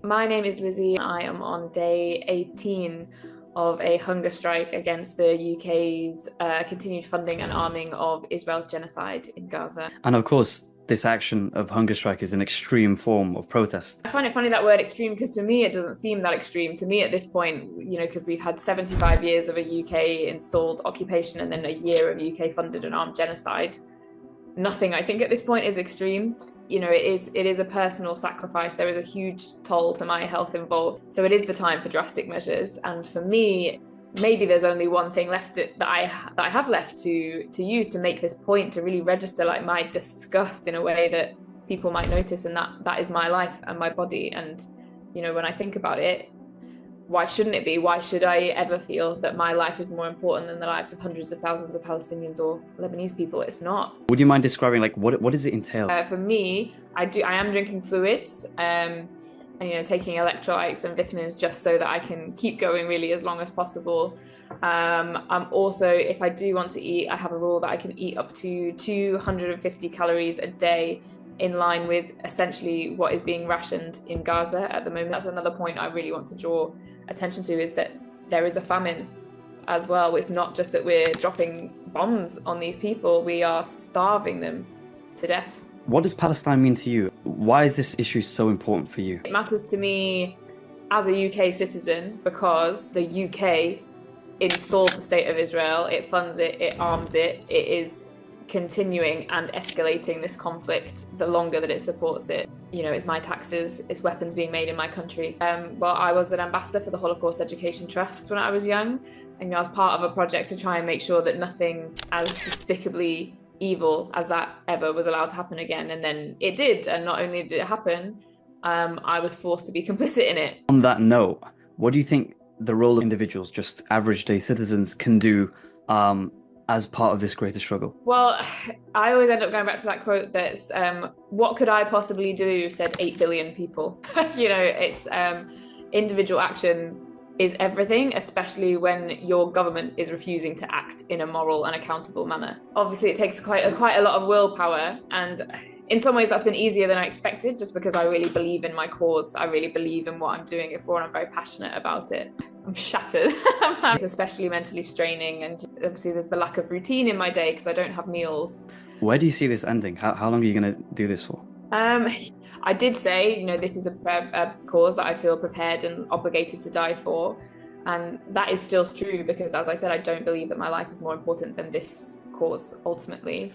My name is Lizzie. I am on day 18 of a hunger strike against the UK's continued funding and arming of Israel's genocide in Gaza. And of course, this action of hunger strike is an extreme form of protest. I find it funny that word extreme because to me it doesn't seem that extreme. To me at this point, because we've had 75 years of a UK installed occupation and then a year of UK funded and armed genocide. Nothing I think at this point is extreme. It is a personal sacrifice. There is a huge toll to my health involved. So it is the time for drastic measures. And for me, maybe there's only one thing left that I have left to use to make this point, to really register like my disgust in a way that people might notice, and that is my life and my body. And when I think about it, why shouldn't it be? Why should I ever feel that my life is more important than the lives of hundreds of thousands of Palestinians or Lebanese people? It's not. Would you mind describing what does it entail? For me, I am drinking fluids and taking electrolytes and vitamins just so that I can keep going really as long as possible. I'm also, if I do want to eat, I have a rule that I can eat up to 250 calories a day, in line with essentially what is being rationed in Gaza at the moment. That's another point I really want to draw attention to, is that there is a famine as well. It's not just that we're dropping bombs on these people, we are starving them to death. What does Palestine mean to you? Why is this issue so important for you? It matters to me as a UK citizen because the UK installed the state of Israel, it funds it, it arms it, it is continuing and escalating this conflict the longer that it supports it. It's my taxes, it's weapons being made in my country. I was an ambassador for the Holocaust Education Trust when I was young, and I was part of a project to try and make sure that nothing as despicably evil as that ever was allowed to happen again. And then it did, and not only did it happen, I was forced to be complicit in it. On that note, what do you think the role of individuals, just average day citizens, can do as part of this greater struggle? Well, I always end up going back to that quote that's, what could I possibly do, said 8 billion people. It's individual action is everything, especially when your government is refusing to act in a moral and accountable manner. Obviously, it takes quite a lot of willpower, and in some ways that's been easier than I expected, just because I really believe in my cause. I really believe in what I'm doing it for, and I'm very passionate about it. I'm shattered. It's especially mentally straining, and obviously there's the lack of routine in my day because I don't have meals. Where do you see this ending? How long are you going to do this for? I did say, this is a cause that I feel prepared and obligated to die for. And that is still true because, as I said, I don't believe that my life is more important than this cause ultimately.